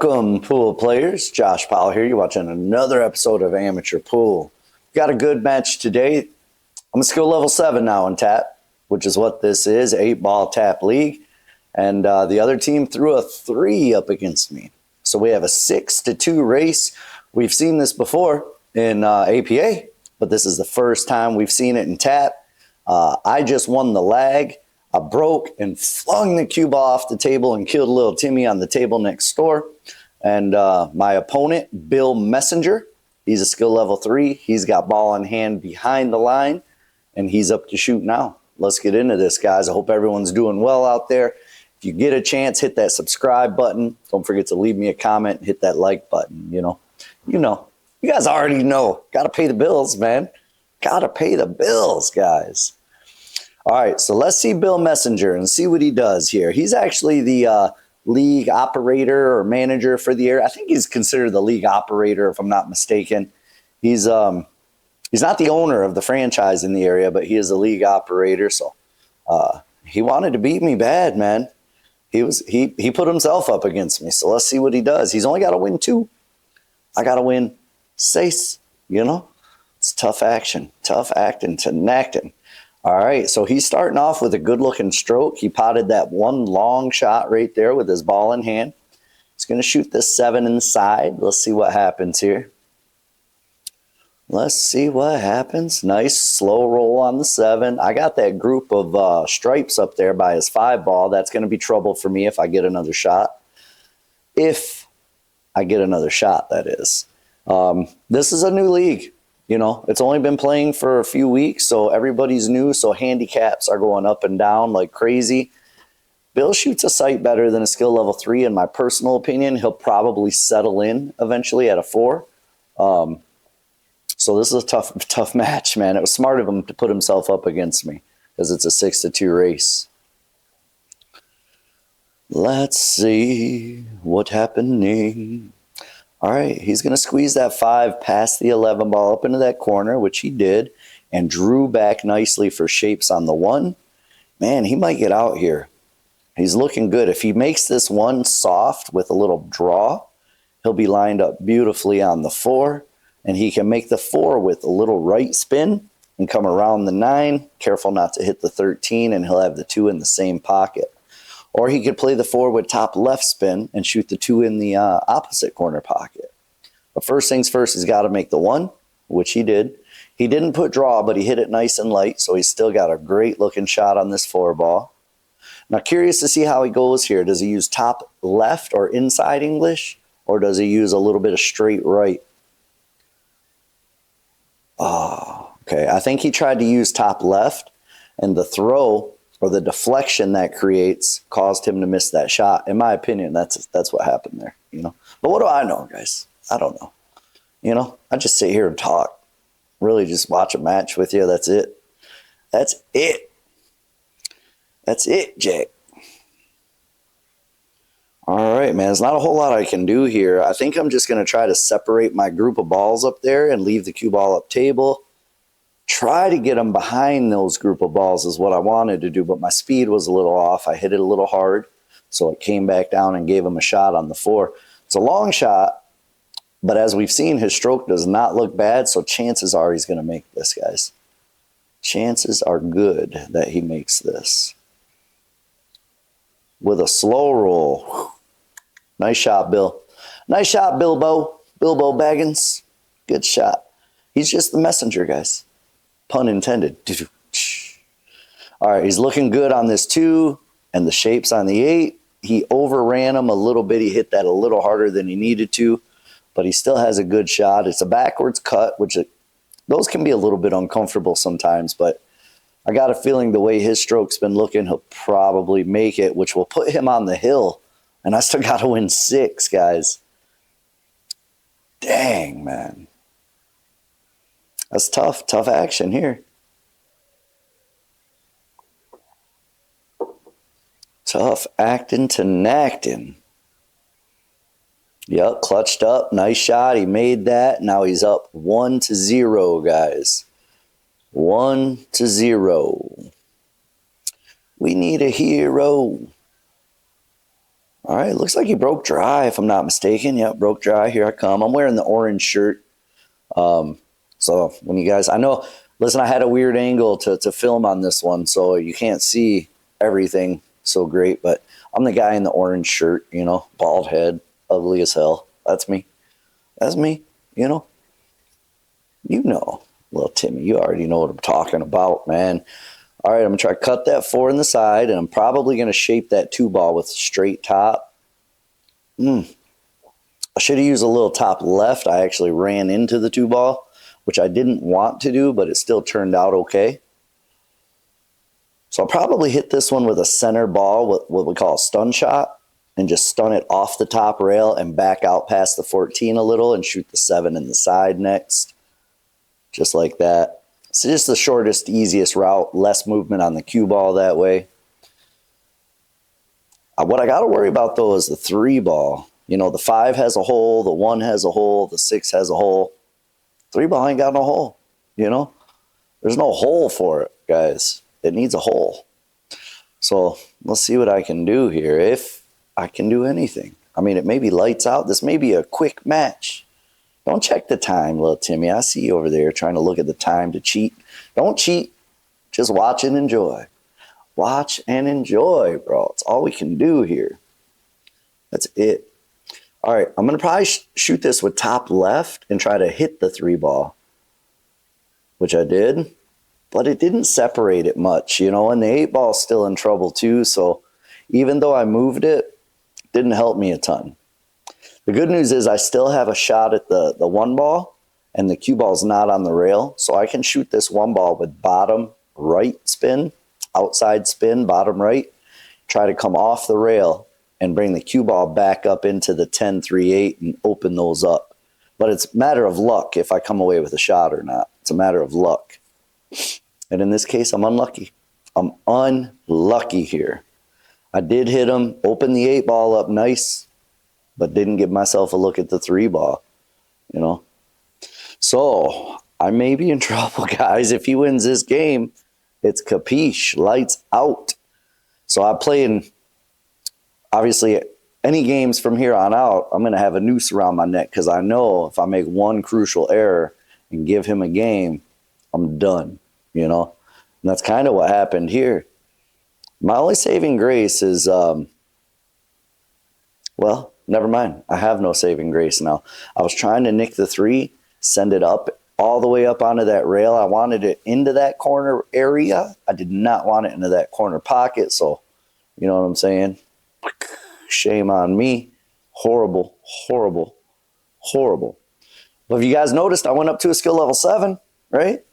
Welcome, pool players. Josh Powell here. You're watching another episode of Amateur Pool. Got a good match today. I'm a skill level 7 now in tap, which is what this is, 8-ball tap league. And the other team threw a 3 up against me. So we have a 6-2 race. We've seen this before in APA, but this is the first time we've seen it in tap. I just won the lag. I broke and flung the cue ball off the table and killed a little Timmy on the table next door. And my opponent, Bill Messenger, he's a skill level 3. He's got ball in hand behind the line, and he's up to shoot now. Let's get into this, guys. I hope everyone's doing well out there. If you get a chance, hit that subscribe button. Don't forget to leave me a comment and hit that like button. You know. You guys already know. Got to pay the bills, man. Got to pay the bills, guys. All right, so let's see Bill Messenger and see what he does here. He's actually the league operator or manager for the area. I think he's considered the league operator, if I'm not mistaken. He's not the owner of the franchise in the area, but he is a league operator. So he wanted to beat me bad, man. He put himself up against me. So let's see what he does. He's only got to win 2. I got to win 6. You know, it's tough action, tough acting to acting. All right, so he's starting off with a good-looking stroke. He potted that one long shot right there with his ball in hand. He's going to shoot this 7 inside. Let's see what happens here. Let's see what happens. Nice slow roll on the 7. I got that group of stripes up there by his 5 ball. That's going to be trouble for me if I get another shot. If I get another shot, that is. This is a new league. You know, it's only been playing for a few weeks, so everybody's new, so handicaps are going up and down like crazy. Bill shoots a sight better than a skill level 3, in my personal opinion. He'll probably settle in eventually at a 4. So this is a tough match, man. It was smart of him to put himself up against me because it's a 6-2 race. Let's see what's happening. All right, he's going to squeeze that 5 past the 11 ball up into that corner, which he did, and drew back nicely for shapes on the 1. Man, he might get out here. He's looking good. If he makes this 1 soft with a little draw, he'll be lined up beautifully on the 4, and he can make the 4 with a little right spin and come around the 9. Careful not to hit the 13, and he'll have the 2 in the same pocket. Or he could play the 4 with top left spin and shoot the 2 in the opposite corner pocket. But first things first, he's got to make the 1, which he did. He didn't put draw, but he hit it nice and light, so he's still got a great-looking shot on this 4 ball. Now, curious to see how he goes here. Does he use top left or inside English, or does he use a little bit of straight right? Oh, okay. I think he tried to use top left, and the throw or the deflection that creates caused him to miss that shot. In my opinion, that's what happened there, you know. But what do I know, guys? I don't know. You know, I just sit here and talk. Really just watch a match with you. That's it. That's it. That's it, Jack. All right, man. There's not a whole lot I can do here. I think I'm just going to try to separate my group of balls up there and leave the cue ball up table. Try to get them behind those group of balls is what I wanted to do, but my speed was a little off. I hit it a little hard, so it came back down and gave him a shot on the 4. It's a long shot, but as we've seen, his stroke does not look bad, so chances are he's going to make this, guys. Chances are good that he makes this. With a slow roll. Whew. Nice shot, Bill. Nice shot, Bilbo. Bilbo Baggins. Good shot. He's just the messenger, guys. Pun intended. All right, he's looking good on this 2 and the shapes on the 8. He overran him a little bit. He hit that a little harder than he needed to, but he still has a good shot. It's a backwards cut, which those can be a little bit uncomfortable sometimes, but I got a feeling the way his stroke's been looking, he'll probably make it, which will put him on the hill, and I still got to win 6, guys. Dang, man. That's tough action here. Tough acting to acting. Yep, clutched up. Nice shot. He made that. Now he's up 1-0, guys. 1-0. We need a hero. All right, looks like he broke dry, if I'm not mistaken. Yep, broke dry. Here I come. I'm wearing the orange shirt. So when you guys, I know, listen, I had a weird angle to film on this one, so you can't see everything so great, but I'm the guy in the orange shirt, you know, bald head, ugly as hell. That's me. That's me, you know. You know, little Timmy, you already know what I'm talking about, man. All right, I'm going to try to cut that 4 in the side, and I'm probably going to shape that 2 ball with a straight top. I should have used a little top left. I actually ran into the 2 ball, which I didn't want to do, but it still turned out okay. So I'll probably hit this one with a center ball, what we call a stun shot, and just stun it off the top rail and back out past the 14 a little and shoot the 7 in the side next. Just like that. It's just the shortest, easiest route, less movement on the cue ball that way. What I got to worry about, though, is the 3 ball. You know, the 5 has a hole, the 1 has a hole, the 6 has a hole. 3 ball ain't got no hole, you know? There's no hole for it, guys. It needs a hole. So let's see what I can do here, if I can do anything. I mean, it may be lights out. This may be a quick match. Don't check the time, little Timmy. I see you over there trying to look at the time to cheat. Don't cheat. Just watch and enjoy. Watch and enjoy, bro. It's all we can do here. That's it. All right, I'm going to probably shoot this with top left and try to hit the 3 ball, which I did, but it didn't separate it much, you know, and the 8 ball's still in trouble too, so even though I moved it, it didn't help me a ton. The good news is I still have a shot at the 1 ball, and the cue ball's not on the rail, so I can shoot this 1 ball with bottom right spin, outside spin, bottom right, try to come off the rail and bring the cue ball back up into the 10-3-8 and open those up. But it's a matter of luck if I come away with a shot or not. It's a matter of luck. And in this case, I'm unlucky. I'm unlucky here. I did hit him, open the 8 ball up nice, but didn't give myself a look at the 3 ball, you know. So I may be in trouble, guys. If he wins this game, it's capiche, lights out. So I'm playing, obviously, any games from here on out, I'm going to have a noose around my neck because I know if I make one crucial error and give him a game, I'm done, you know. And that's kind of what happened here. My only saving grace is, well, never mind. I have no saving grace now. I was trying to nick the 3, send it up all the way up onto that rail. I wanted it into that corner area. I did not want it into that corner pocket. So, you know what I'm saying? Shame on me. Horrible, horrible, horrible. But if you guys noticed, I went up to a skill level 7, right?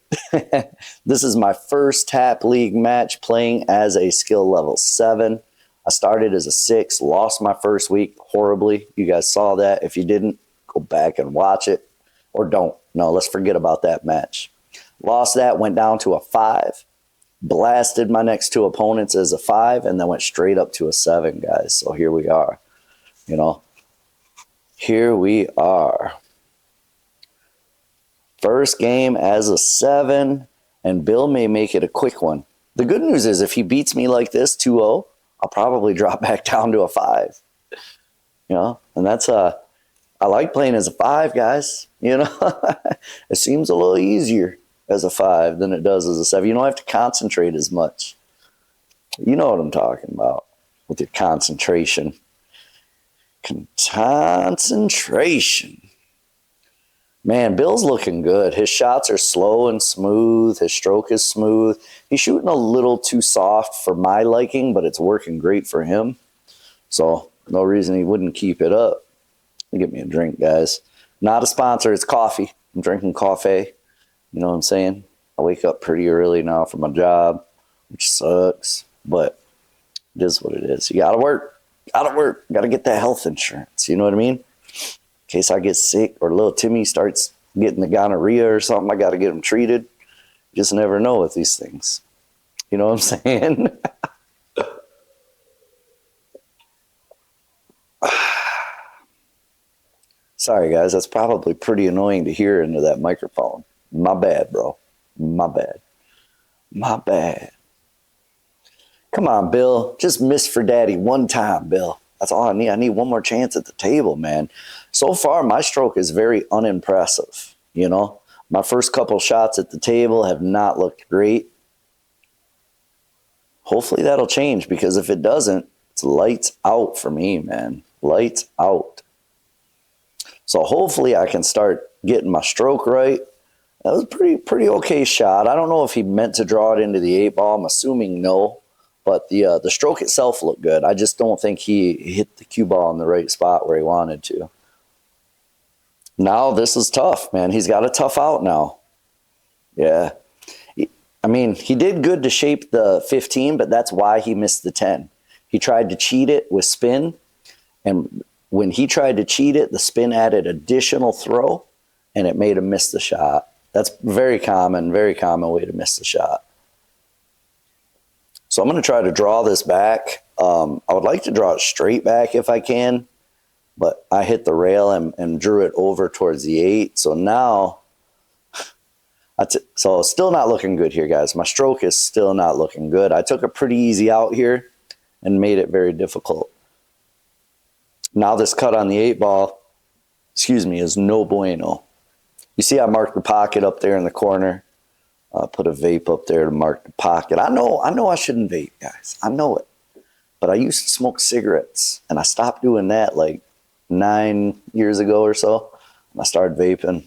This is my first tap league match playing as a skill level 7. I started as a 6, lost my first week horribly. You guys saw that. If you didn't, go back and watch it. Or don't. No, let's forget about that match. Lost that, went down to a 5. Blasted my next 2 opponents as a 5, and then went straight up to a 7, guys. So here we are. You know, here we are. First game as a 7, and Bill may make it a quick one. The good news is if he beats me like this, 2-0, I'll probably drop back down to a 5. You know, and that's I like playing as a 5, guys. You know, it seems a little easier as a 5 than it does as a 7. You don't have to concentrate as much. You know what I'm talking about with your concentration. Concentration. Man, Bill's looking good. His shots are slow and smooth. His stroke is smooth. He's shooting a little too soft for my liking, but it's working great for him. So no reason he wouldn't keep it up. Get me a drink, guys. Not a sponsor. It's coffee. I'm drinking coffee. You know what I'm saying? I wake up pretty early now for my job, which sucks, but it is what it is. You gotta work. Gotta work. Gotta get that health insurance. You know what I mean? In case I get sick or little Timmy starts getting the gonorrhea or something, I gotta get him treated. You just never know with these things. You know what I'm saying? Sorry, guys. That's probably pretty annoying to hear into that microphone. My bad, bro. My bad. My bad. Come on, Bill. Just miss for daddy one time, Bill. That's all I need. I need one more chance at the table, man. So far, my stroke is very unimpressive, you know. My first couple shots at the table have not looked great. Hopefully that'll change, because if it doesn't, it's lights out for me, man. Lights out. So hopefully I can start getting my stroke right. That was a pretty okay shot. I don't know if he meant to draw it into the 8-ball. I'm assuming no. But the stroke itself looked good. I just don't think he hit the cue ball in the right spot where he wanted to. Now this is tough, man. He's got a tough out now. Yeah. I mean, he did good to shape the 15, but that's why he missed the 10. He tried to cheat it with spin, and when he tried to cheat it, the spin added additional throw, and it made him miss the shot. That's very common way to miss the shot. So I'm going to try to draw this back. I would like to draw it straight back if I can, but I hit the rail and drew it over towards the 8. So now, so still not looking good here, guys. My stroke is still not looking good. I took a pretty easy out here and made it very difficult. Now this cut on the 8-ball, is no bueno. You see I marked the pocket up there in the corner. Put a vape up there to mark the pocket. I know I shouldn't vape, guys. I know it. But I used to smoke cigarettes, and I stopped doing that like 9 years ago or so. And I started vaping.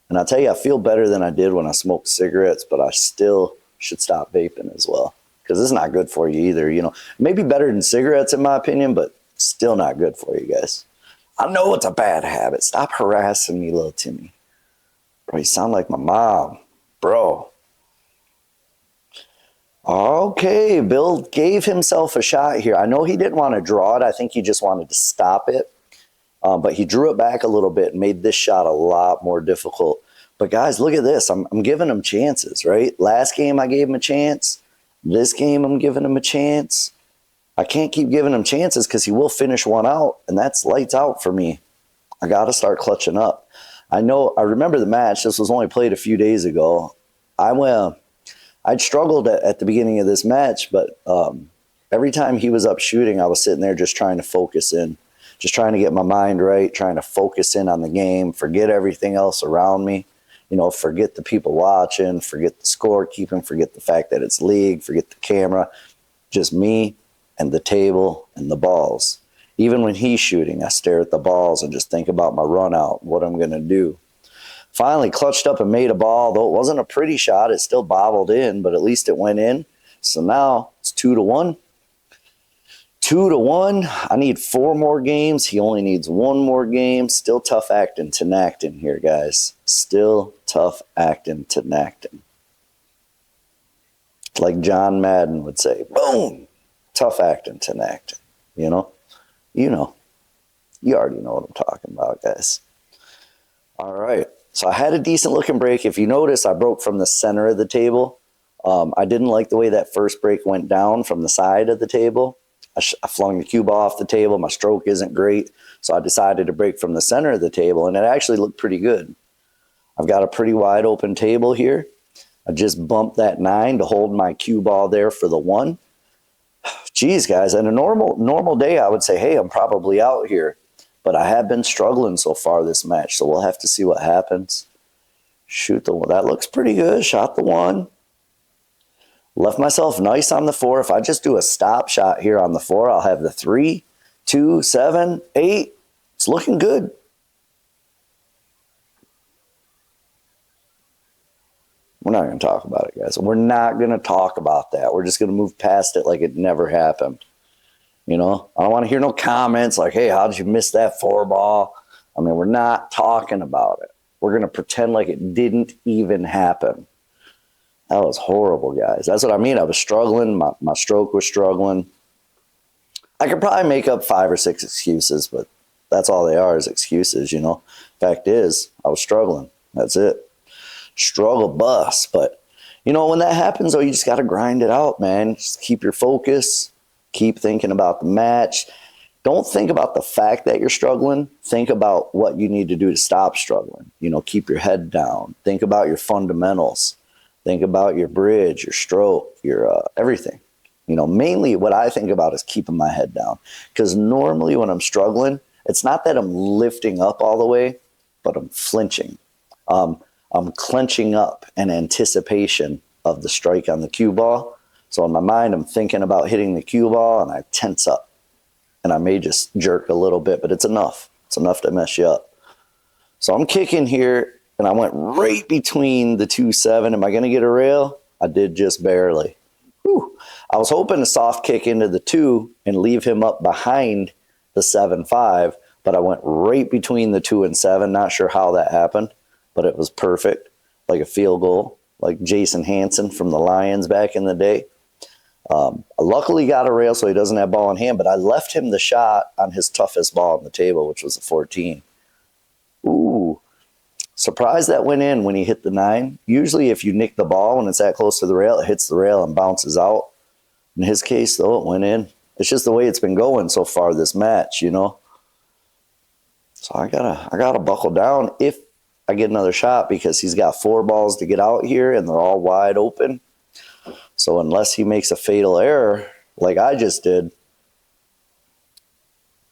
And I'll tell you, I feel better than I did when I smoked cigarettes, but I still should stop vaping as well, because it's not good for you either. You know, maybe better than cigarettes in my opinion, but still not good for you guys. I know it's a bad habit. Stop harassing me, little Timmy. Bro, you sound like my mom. Bro. Okay, Bill gave himself a shot here. I know he didn't want to draw it. I think he just wanted to stop it. But he drew it back a little bit and made this shot a lot more difficult. But guys, look at this. I'm giving him chances, right? Last game I gave him a chance. This game I'm giving him a chance. I can't keep giving him chances because he will finish one out, and that's lights out for me. I got to start clutching up. I remember the match. This was only played a few days ago. I'd struggled at the beginning of this match, but every time he was up shooting, I was sitting there just trying to focus in, just trying to get my mind right, trying to focus in on the game, forget everything else around me, forget the people watching, forget the scorekeeping, forget the fact that it's league, forget the camera, just me and the table and the balls. Even when he's shooting, I stare at the balls and just think about my run out, what I'm going to do. Finally clutched up and made a ball, though it wasn't a pretty shot. It still bobbled in, but at least it went in. So now it's 2-1. 2-1. I need 4 more games. He only needs 1 more game. Still tough acting to Nacton here, guys. Still tough acting to Nacton. Like John Madden would say, boom, tough acting to Nacton. You know. You already know what I'm talking about, guys. All right. So I had a decent looking break. If you notice, I broke from the center of the table. I didn't like the way that first break went down from the side of the table. I flung the cue ball off the table. My stroke isn't great. So I decided to break from the center of the table, and it actually looked pretty good. I've got a pretty wide open table here. I just bumped that 9 to hold my cue ball there for the 1. Geez, guys, in a normal day, I would say, hey, I'm probably out here. But I have been struggling so far this match, so we'll have to see what happens. Shoot the 1. That looks pretty good. Shot the 1. Left myself nice on the 4. If I just do a stop shot here on the 4, I'll have the 3, 2, 7, 8. It's looking good. We're not going to talk about it, guys. We're not going to talk about that. We're just going to move past it like it never happened. I don't want to hear no comments like, hey, how did you miss that 4 ball? I mean, we're not talking about it. We're going to pretend like it didn't even happen. That was horrible, guys. That's what I mean. I was struggling. My stroke was struggling. I could probably make up 5 or 6 excuses, but that's all they are is excuses, Fact is, I was struggling. That's it. Struggle bus. But, when that happens, though, you just got to grind it out, man. Just keep your focus. Keep thinking about the match. Don't think about the fact that you're struggling. Think about what you need to do to stop struggling. Keep your head down. Think about your fundamentals. Think about your bridge, your stroke, your everything. Mainly what I think about is keeping my head down. Because normally when I'm struggling, it's not that I'm lifting up all the way, but I'm flinching. I'm clenching up in anticipation of the strike on the cue ball. So in my mind, I'm thinking about hitting the cue ball, and I tense up. And I may just jerk a little bit, but it's enough. It's enough to mess you up. So I'm kicking here, and I went right between the 2-7. Am I going to get a rail? I did just barely. Whew. I was hoping to soft kick into the 2 and leave him up behind the 7-5, but I went right between the 2 and 7. Not sure how that happened, but it was perfect, like a field goal, like Jason Hansen from the Lions back in the day. I luckily got a rail so he doesn't have ball in hand, but I left him the shot on his toughest ball on the table, which was a 14. Ooh. Surprised that went in when he hit the 9. Usually if you nick the ball when it's that close to the rail, it hits the rail and bounces out. In his case, though, it went in. It's just the way it's been going so far this match, So I gotta buckle down if I get another shot, because he's got 4 balls to get out here and they're all wide open. So unless he makes a fatal error like I just did,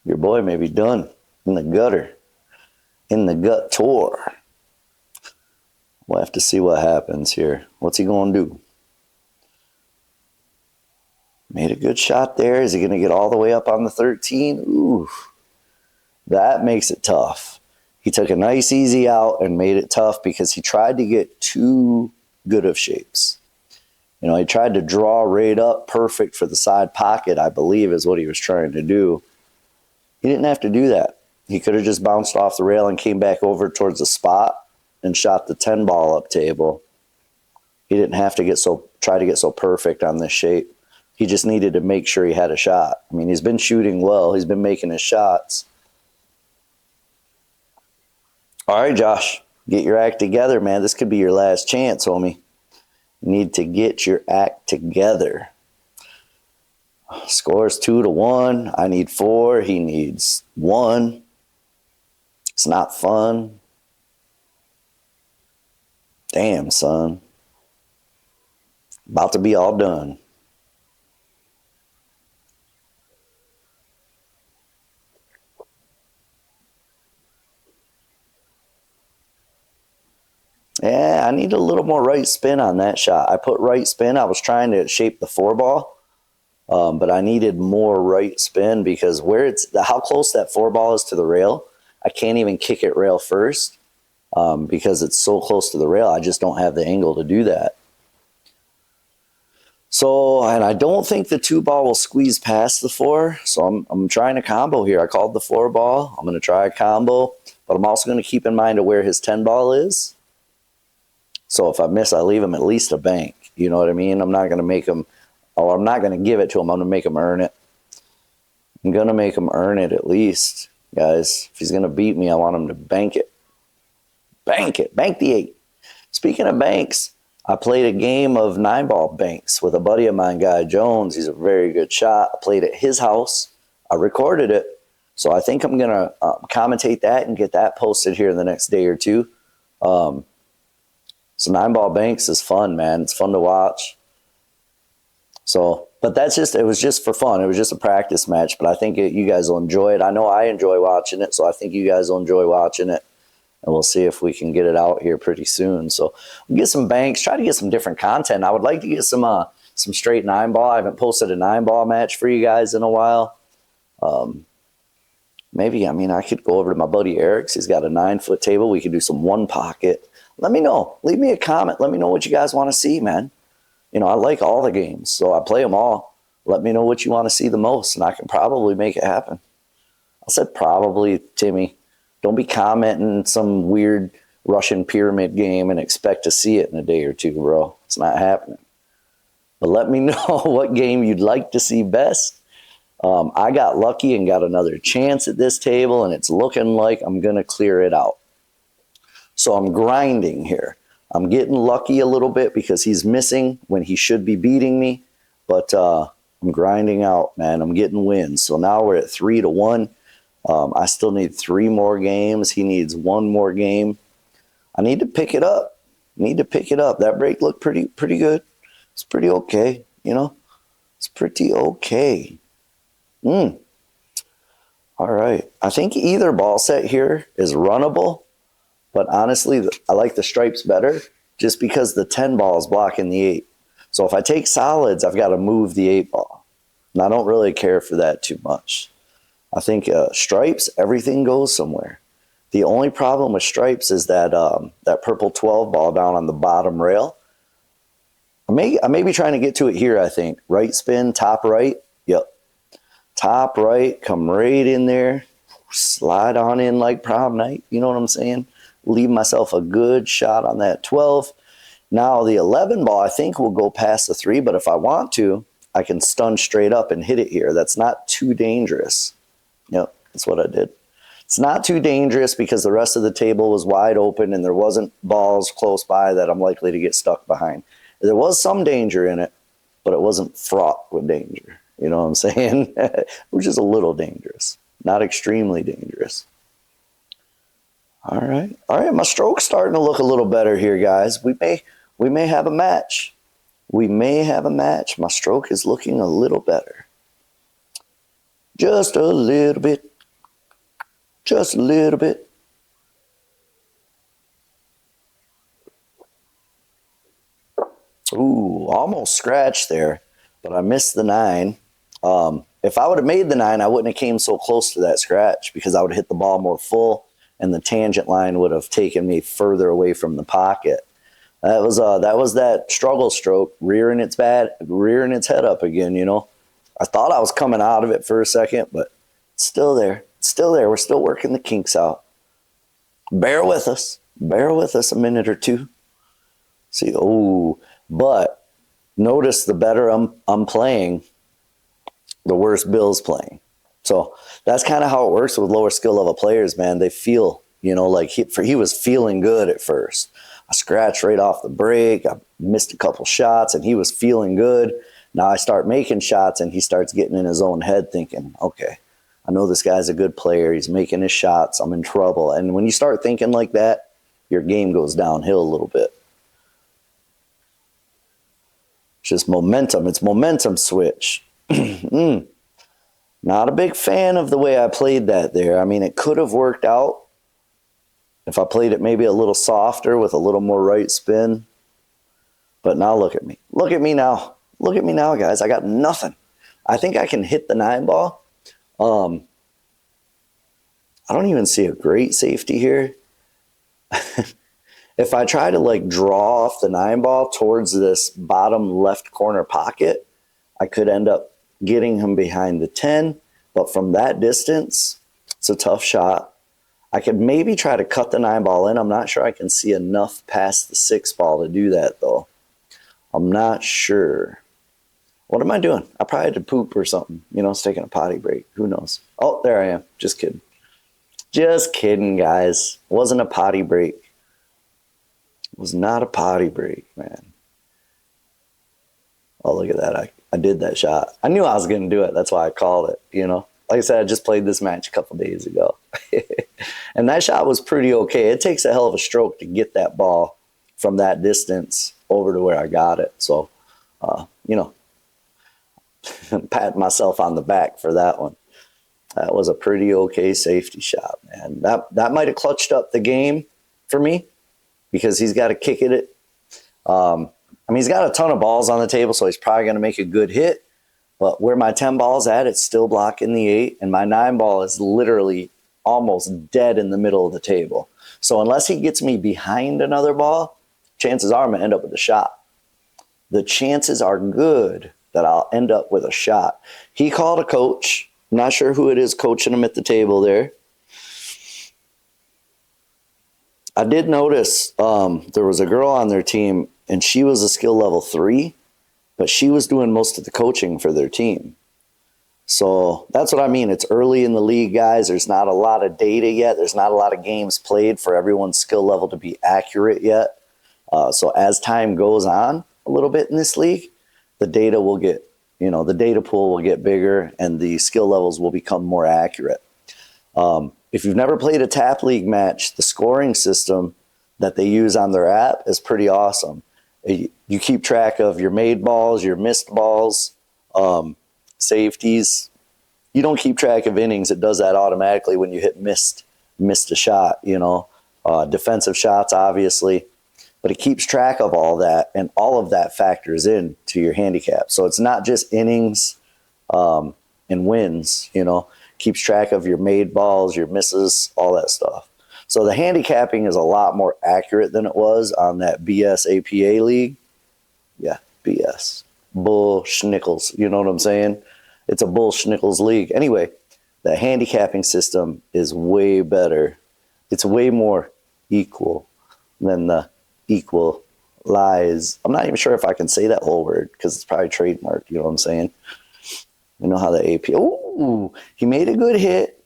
your boy may be done in the gutter, in the gut tour. We'll have to see what happens here. What's he going to do? Made a good shot there. Is he going to get all the way up on the 13? Ooh, that makes it tough. He took a nice easy out and made it tough because he tried to get too good of shapes. He tried to draw right up perfect for the side pocket, I believe is what he was trying to do. He didn't have to do that. He could have just bounced off the rail and came back over towards the spot and shot the 10 ball up table. He didn't have to try to get so perfect on this shape. He just needed to make sure he had a shot. I mean, he's been shooting well. He's been making his shots. All right, Josh, get your act together, man. This could be your last chance, homie. You need to get your act together. Score's 2-1. I need 4. He needs 1. It's not fun. Damn, son. About to be all done. Yeah, I need a little more right spin on that shot. I put right spin. I was trying to shape the 4 ball, but I needed more right spin because how close that 4 ball is to the rail, I can't even kick it rail first because it's so close to the rail. I just don't have the angle to do that. So, and I don't think the 2 ball will squeeze past the 4. So I'm trying a combo here. I called the 4 ball. I'm going to try a combo, but I'm also going to keep in mind where his 10 ball is. So if I miss, I leave him at least a bank. You know what I mean? I'm not going to make him, or I'm not going to give it to him. I'm going to make him earn it. I'm going to make him earn it at least, guys. If he's going to beat me, I want him to bank it. Bank it. Bank the 8. Speaking of banks, I played a game of 9-ball banks with a buddy of mine, Guy Jones. He's a very good shot. I played at his house. I recorded it. So I think I'm going to commentate that and get that posted here in the next day or two. So 9-ball banks is fun, man. It's fun to watch. So, but it was just for fun. It was just a practice match, but I think you guys will enjoy it. I know I enjoy watching it, so I think you guys will enjoy watching it. And we'll see if we can get it out here pretty soon. So we'll get some banks, try to get some different content. I would like to get some straight 9-ball. I haven't posted a 9-ball match for you guys in a while. Maybe, I could go over to my buddy Eric's. He's got a 9-foot table. We could do some 1 pocket. Let me know. Leave me a comment. Let me know what you guys want to see, man. I like all the games, so I play them all. Let me know what you want to see the most, and I can probably make it happen. I said probably, Timmy. Don't be commenting some weird Russian pyramid game and expect to see it in a day or two, bro. It's not happening. But let me know what game you'd like to see best. I got lucky and got another chance at this table, and it's looking like I'm going to clear it out. So I'm grinding here. I'm getting lucky a little bit because he's missing when he should be beating me. But I'm grinding out, man. I'm getting wins. So now we're at 3-1. I still need 3 more games. He needs 1 more game. I need to pick it up. That break looked pretty good. It's pretty okay, It's pretty okay. All right. I think either ball set here is runnable, but honestly, I like the stripes better just because the 10 ball is blocking the 8. So if I take solids, I've got to move the 8 ball. And I don't really care for that too much. I think stripes, everything goes somewhere. The only problem with stripes is that that purple 12 ball down on the bottom rail. I may be trying to get to it here, I think. Right spin, top right. Yep. Top right, come right in there. Slide on in like prom night. You know what I'm saying? Leave myself a good shot on that 12. Now the 11 ball, I think, will go past the 3. But if I want to, I can stun straight up and hit it here. That's not too dangerous. Yep, that's what I did. It's not too dangerous because the rest of the table was wide open and there wasn't balls close by that I'm likely to get stuck behind. There was some danger in it, but it wasn't fraught with danger. You know what I'm saying? It was just a little dangerous, not extremely dangerous. All right. My stroke's starting to look a little better here, guys. We may have a match. We may have a match. My stroke is looking a little better. Just a little bit. Just a little bit. Ooh, almost scratched there, but I missed the 9. If I would have made the 9, I wouldn't have came so close to that scratch because I would have hit the ball more full and the tangent line would have taken me further away from the pocket. That was that struggle stroke, rearing its head up again, you know. I thought I was coming out of it for a second, but it's still there. It's still there. We're still working the kinks out. Bear with us. Bear with us a minute or two. See, but notice the better I'm playing, the worse Bill's playing. So that's kind of how it works with lower skill level players, man. They feel, you know, like he was feeling good at first. I scratched right off the break. I missed a couple shots, and he was feeling good. Now I start making shots, and he starts getting in his own head thinking, okay, I know this guy's a good player. He's making his shots. I'm in trouble. And when you start thinking like that, your game goes downhill a little bit. It's just momentum. It's momentum switch. Not a big fan of the way I played that there. I mean, it could have worked out if I played it maybe a little softer with a little more right spin. But now look at me. Look at me now. Look at me now, guys. I got nothing. I think I can hit the 9 ball. I don't even see a great safety here. If I try to like draw off the 9 ball towards this bottom left corner pocket, I could end up getting him behind the 10. But from that distance, it's a tough shot. I could maybe try to cut the 9 ball in. I'm not sure I can see enough past the 6 ball to do that, though. I'm not sure. What am I doing? I probably had to poop or something. You know, it's taking a potty break. Who knows? Oh, there I am. Just kidding. Just kidding, guys. Wasn't a potty break. It was not a potty break, man. Oh, look at that. I did that shot. I knew I was going to do it. That's why I called it, you know. Like I said, I just played this match a couple days ago. And that shot was pretty okay. It takes a hell of a stroke to get that ball from that distance over to where I got it. So, you know, pat myself on the back for that one. That was a pretty okay safety shot, man. That might have clutched up the game for me because he's got to kick it. I mean, he's got a ton of balls on the table, so he's probably going to make a good hit. But where my 10 ball's at, it's still blocking the 8, and my 9 ball is literally almost dead in the middle of the table. So unless he gets me behind another ball, chances are I'm going to end up with a shot. The chances are good that I'll end up with a shot. He called a coach. I'm not sure who it is coaching him at the table there. I did notice there was a girl on their team, and she was a skill level 3, but she was doing most of the coaching for their team. So that's what I mean. It's early in the league, guys. There's not a lot of data yet. There's not a lot of games played for everyone's skill level to be accurate yet. So as time goes on a little bit in this league, the data will get, you know, the data pool will get bigger and the skill levels will become more accurate. If you've never played a tap league match, the scoring system that they use on their app is pretty awesome. You keep track of your made balls, your missed balls, Safeties, you don't keep track of innings. It does that automatically when you missed a shot, you know. Defensive shots, obviously. But it keeps track of all that, and all of that factors in to your handicap. So it's not just innings and wins, you know. Keeps track of your made balls, your misses, all that stuff. So the handicapping is a lot more accurate than it was on that BS APA league. Yeah, BS. Bull schnickles. You know what I'm saying? It's a bull schnickles league. Anyway, the handicapping system is way better. It's way more equal than the equal lies. I'm not even sure if I can say that whole word because it's probably trademarked. You know what I'm saying? You know how the APA. Oh, he made a good hit.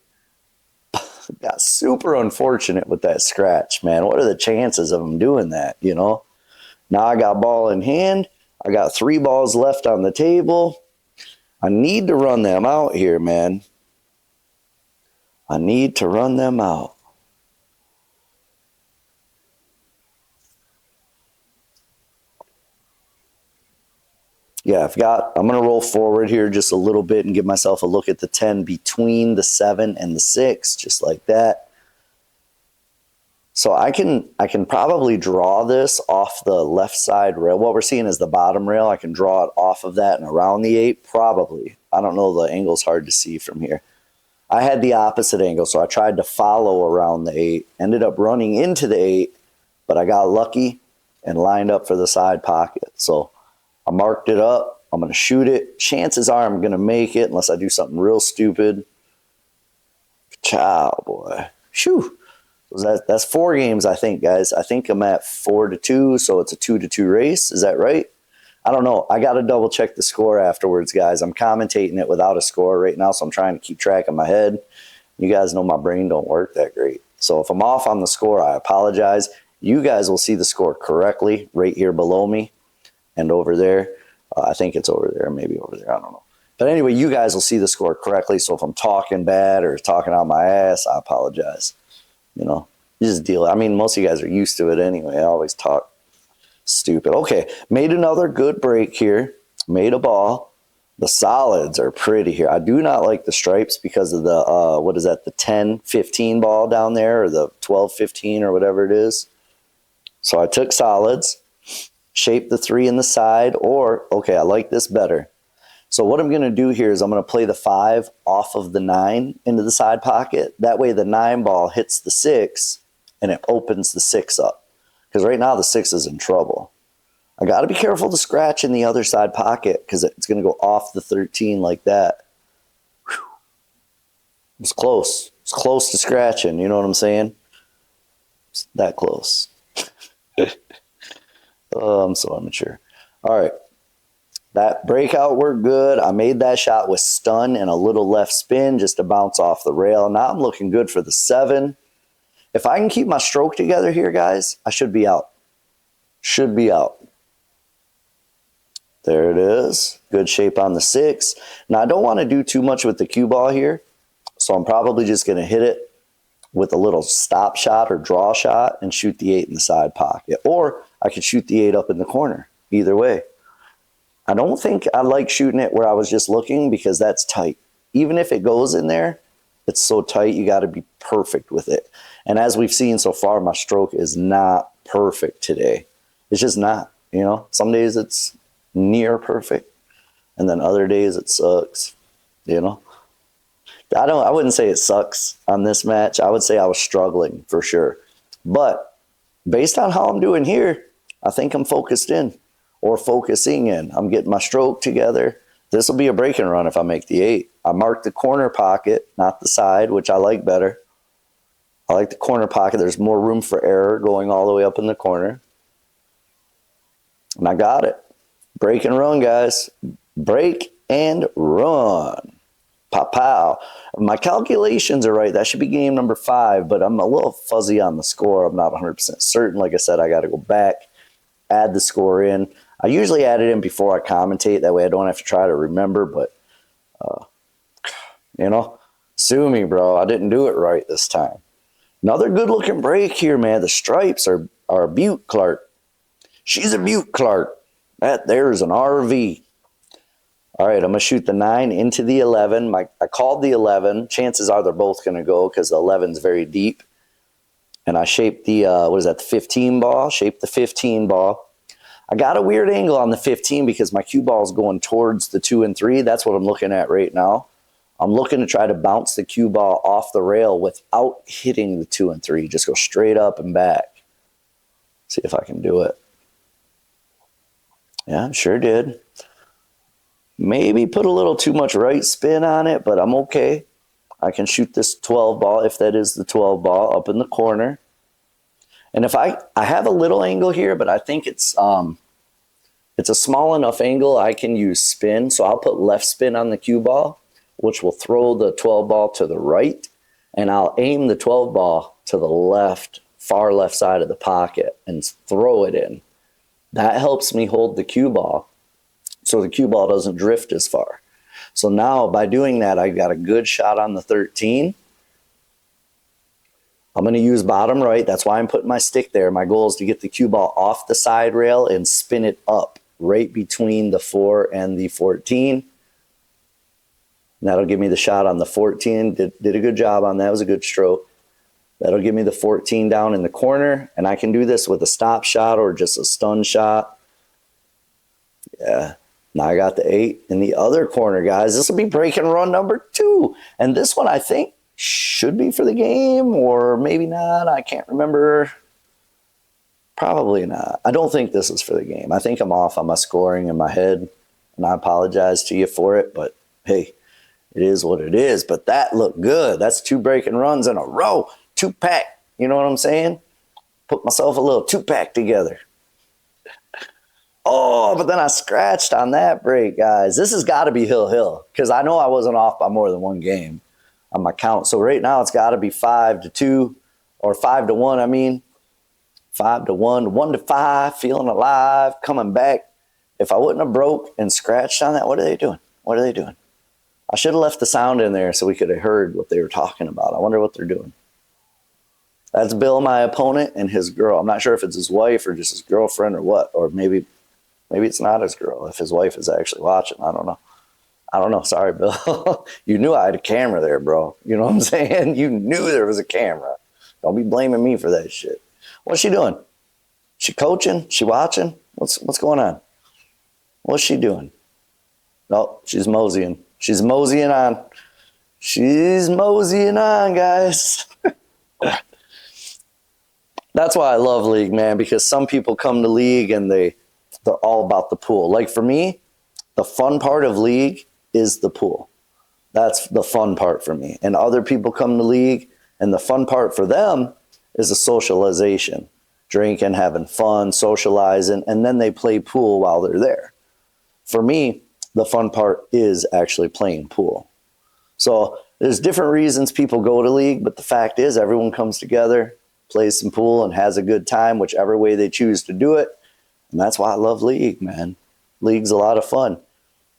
Got super unfortunate with that scratch, man. What are the chances of him doing that, you know? Now I got ball in hand. I got 3 balls left on the table. I need to run them out here, man. I need to run them out. Yeah, I'm going to roll forward here just a little bit and give myself a look at the 10 between the 7 and the 6, just like that. So I can probably draw this off the left side rail. What we're seeing is the bottom rail. I can draw it off of that and around the 8, probably. I don't know. The angle's hard to see from here. I had the opposite angle, so I tried to follow around the 8. Ended up running into the 8, but I got lucky and lined up for the side pocket. So I marked it up. I'm going to shoot it. Chances are I'm going to make it unless I do something real stupid. Ciao, boy. Shoo. That's 4 games, I think, guys. I think I'm at 4-2, so it's a 2-2 race. Is that right? I don't know. I got to double check the score afterwards, guys. I'm commentating it without a score right now, so I'm trying to keep track in my head. You guys know my brain don't work that great. So if I'm off on the score, I apologize. You guys will see the score correctly right here below me. And over there, I think it's over there, maybe over there, I don't know. But anyway, you guys will see the score correctly. So if I'm talking bad or talking out my ass, I apologize. You know, you just deal. I mean, most of you guys are used to it anyway. I always talk stupid. Okay, made another good break here. Made a ball. The solids are pretty here. I do not like the stripes because of the, what is that, the 10-15 ball down there or the 12-15 or whatever it is. So I took solids. Shape the 3 in the side, or, okay, I like this better. So what I'm going to do here is I'm going to play the 5 off of the 9 into the side pocket. That way the 9 ball hits the 6 and it opens the 6 up. Because right now the 6 is in trouble. I got to be careful to scratch in the other side pocket because it's going to go off the 13 like that. Whew. It's close. It's close to scratching. You know what I'm saying? It's that close. Oh, I'm so immature. All right. That breakout worked good. I made that shot with stun and a little left spin just to bounce off the rail. Now I'm looking good for the 7. If I can keep my stroke together here, guys, I should be out. Should be out. There it is. Good shape on the 6. Now, I don't want to do too much with the cue ball here, so I'm probably just going to hit it with a little stop shot or draw shot and shoot the 8 in the side pocket. Or I could shoot the 8 up in the corner. Either way. I don't think I like shooting it where I was just looking because that's tight. Even if it goes in there, it's so tight, you got to be perfect with it. And as we've seen so far, my stroke is not perfect today. It's just not, you know. Some days it's near perfect, and then other days it sucks, you know. I wouldn't say it sucks on this match. I would say I was struggling for sure. But based on how I'm doing here, I think I'm focused in or focusing in. I'm getting my stroke together. This will be a break and run if I make the 8. I marked the corner pocket, not the side, which I like better. I like the corner pocket. There's more room for error going all the way up in the corner. And I got it. Break and run, guys. Break and run. Pow. My calculations are right. That should be game number 5, but I'm a little fuzzy on the score. I'm not 100% certain. Like I said, I got to go back, add the score in. I usually add it in before I commentate. That way I don't have to try to remember, but, you know, sue me, bro. I didn't do it right this time. Another good-looking break here, man. The stripes are a beaut, Clark. She's a beaut, Clark. That there's an RV. All right, I'm going to shoot the 9 into the 11. I called the 11. Chances are they're both going to go because the 11 is very deep. And I shaped the, the 15 ball? Shaped the 15 ball. I got a weird angle on the 15 because my cue ball is going towards the 2 and 3. That's what I'm looking at right now. I'm looking to try to bounce the cue ball off the rail without hitting the 2 and 3. Just go straight up and back. See if I can do it. Yeah, sure did. Maybe put a little too much right spin on it, but I'm okay. I can shoot this 12 ball, if that is the 12 ball, up in the corner. And if I have a little angle here, but I think it's a small enough angle I can use spin. So I'll put left spin on the cue ball, which will throw the 12 ball to the right. And I'll aim the 12 ball to the left, far left side of the pocket and throw it in. That helps me hold the cue ball so the cue ball doesn't drift as far. So now by doing that, I got a good shot on the 13. I'm going to use bottom right. That's why I'm putting my stick there. My goal is to get the cue ball off the side rail and spin it up right between the 4 and the 14. And that'll give me the shot on the 14. Did a good job on that. It was a good stroke. That'll give me the 14 down in the corner. And I can do this with a stop shot or just a stun shot. Yeah. Now I got the 8 in the other corner, guys. This will be breaking run number 2. And this one, I think, should be for the game or maybe not. I can't remember. Probably not. I don't think this is for the game. I think I'm off on my scoring in my head, and I apologize to you for it, but hey, it is what it is. But that looked good. That's 2 breaking runs in a row. 2-pack. You know what I'm saying? Put myself a little 2-pack together. Oh, but then I scratched on that break, guys. This has got to be hill because I know I wasn't off by more than one game on my count. So right now it's got to be 5-2 or 5-1. I mean, 5-1, 1-5, feeling alive, coming back. If I wouldn't have broke and scratched on that, what are they doing? What are they doing? I should have left the sound in there so we could have heard what they were talking about. I wonder what they're doing. That's Bill, my opponent, and his girl. I'm not sure if it's his wife or just his girlfriend or what, or maybe it's not his girl if his wife is actually watching. I don't know. Sorry, Bill. You knew I had a camera there, bro. You know what I'm saying? You knew there was a camera. Don't be blaming me for that shit. What's she doing? She coaching? She watching? What's going on? What's she doing? No, she's moseying. She's moseying on. She's moseying on, guys. That's why I love League, man, because some people come to League and they're all about the pool. Like for me, the fun part of League is the pool. That's the fun part for me. And other people come to League and the fun part for them is the socialization, drinking, having fun, socializing, and then they play pool while they're there. For me, the fun part is actually playing pool. So there's different reasons people go to League, but the fact is everyone comes together, plays some pool, and has a good time, whichever way they choose to do it. And that's why I love League, man. League's a lot of fun,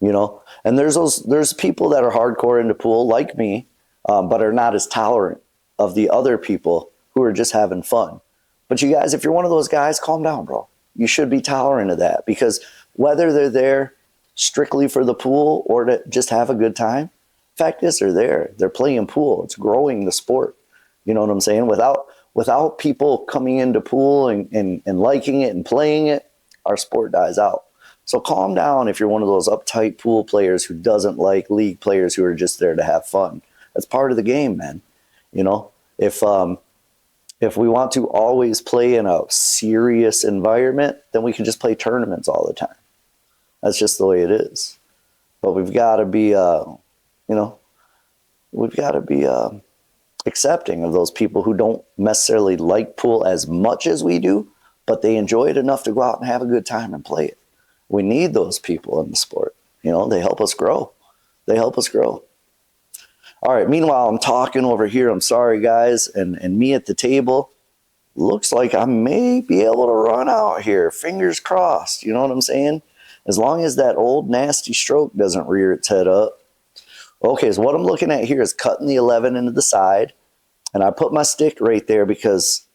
you know. And there's people that are hardcore into pool, like me, but are not as tolerant of the other people who are just having fun. But you guys, if you're one of those guys, calm down, bro. You should be tolerant of that, because whether they're there strictly for the pool or to just have a good time, fact is they're there. They're playing pool. It's growing the sport. You know what I'm saying? Without people coming into pool and liking it and playing it, our sport dies out. So calm down if you're one of those uptight pool players who doesn't like League players who are just there to have fun. That's part of the game, man. You know, if we want to always play in a serious environment, then we can just play tournaments all the time. That's just the way it is. But we've got to be, accepting of those people who don't necessarily like pool as much as we do, but they enjoy it enough to go out and have a good time and play it. We need those people in the sport. You know, they help us grow. They help us grow. All right, meanwhile, I'm talking over here. I'm sorry, guys. And me at the table, looks like I may be able to run out here. Fingers crossed. You know what I'm saying? As long as that old nasty stroke doesn't rear its head up. Okay, so what I'm looking at here is cutting the 11 into the side. And I put my stick right there because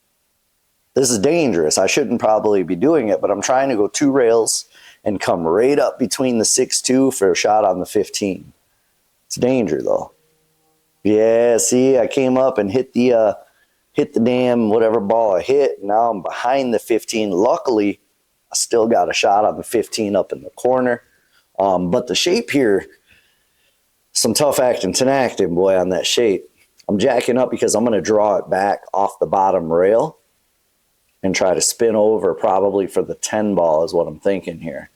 this is dangerous. I shouldn't probably be doing it, but I'm trying to go 2 rails and come right up between the 6-2 for a shot on the 15. It's danger though. Yeah, see, I came up and hit the damn whatever ball I hit. Now I'm behind the 15. Luckily, I still got a shot on the 15 up in the corner. But the shape here, some tough acting, boy, on that shape. I'm jacking up because I'm going to draw it back off the bottom rail and try to spin over probably for the 10 ball is what I'm thinking here.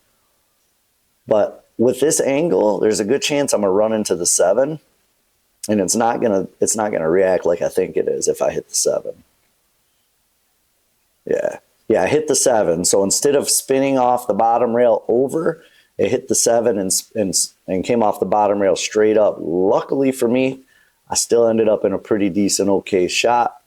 But with this angle, there's a good chance I'm going to run into the 7. And it's not gonna react like I think it is if I hit the 7. Yeah, I hit the 7. So instead of spinning off the bottom rail over, it hit the 7 and came off the bottom rail straight up. Luckily for me, I still ended up in a pretty decent, okay shot.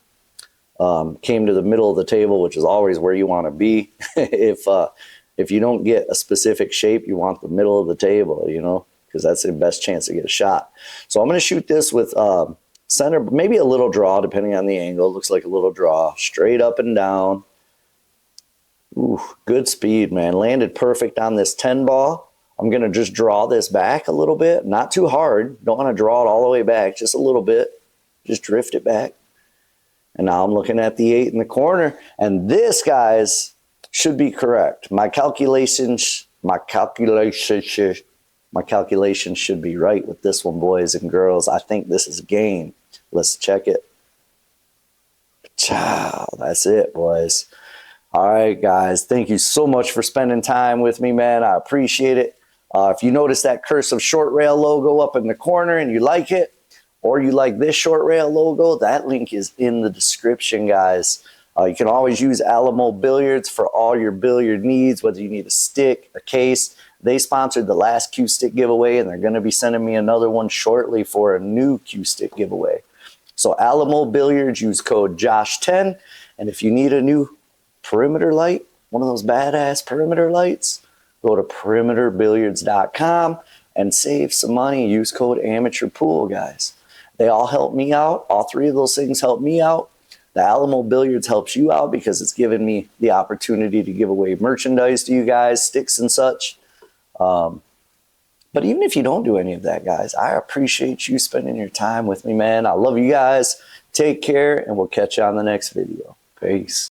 Came to the middle of the table, which is always where you want to be. If you don't get a specific shape, you want the middle of the table, you know, because that's the best chance to get a shot. So I'm going to shoot this with center, maybe a little draw, depending on the angle. It looks like a little draw, straight up and down. Ooh, good speed, man. Landed perfect on this 10 ball. I'm going to just draw this back a little bit. Not too hard. Don't want to draw it all the way back, just a little bit. Just drift it back. And now I'm looking at the 8 in the corner. And this, guys, should be correct. My calculations should be right with this one, boys and girls. I think this is game. Let's check it. Ciao. That's it, boys. All right, guys. Thank you so much for spending time with me, man. I appreciate it. If you notice that cursive short rail logo up in the corner and you like it, or you like this short rail logo, that link is in the description, guys. You can always use Alamo Billiards for all your billiard needs, whether you need a stick, a case. They sponsored the last Q-Stick giveaway, and they're going to be sending me another one shortly for a new Q-Stick giveaway. So Alamo Billiards, use code JOSH10. And if you need a new perimeter light, one of those badass perimeter lights, go to perimeterbilliards.com and save some money. Use code AMATEURPOOL, guys. They all help me out. All 3 of those things help me out. The Alamo Billiards helps you out because it's given me the opportunity to give away merchandise to you guys, sticks and such. But even if you don't do any of that, guys, I appreciate you spending your time with me, man. I love you guys. Take care, and we'll catch you on the next video. Peace.